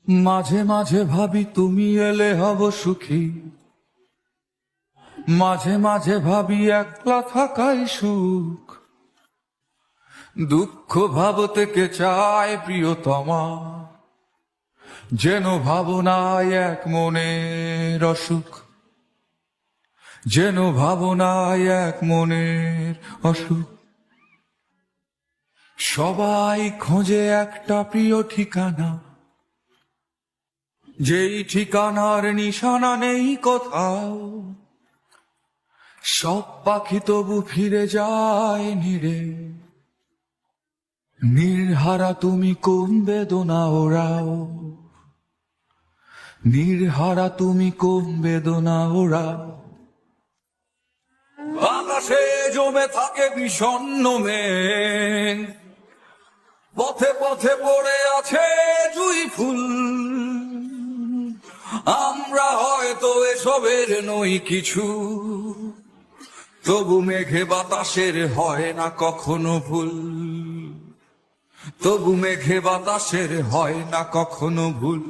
মাঝে মাঝে ভাবি তুমি এলে হব সুখী, মাঝে মাঝে ভাবি একলা থাকাই সুখ। দুঃখ ভাবতে কে চায় প্রিয়তমা, যেন ভাবনায় এক মনের অসুখ, যেন ভাবনায় এক মনের অসুখ। সবাই খোঁজে একটা প্রিয় ঠিকানা, যেই ঠিকানার নিশানা নেই কোথাও। সব পাখি তবু ফিরে যায় নিরে, নির্হারা তুমি কোন বেদনা ওরাও, নির্হারা তুমি কোন বেদনা ওরাও। আকাশে জমে থাকে বিষণ্ণ মেঘ, পথে পথে পড়ে আছে জুঁই ফুল। আমরা হয়তো এসবের নই কিছু, তবু মেঘে বাতাসের হয় না কখনো ভুল, তবু মেঘে বাতাসের হয় না কখনো ভুল।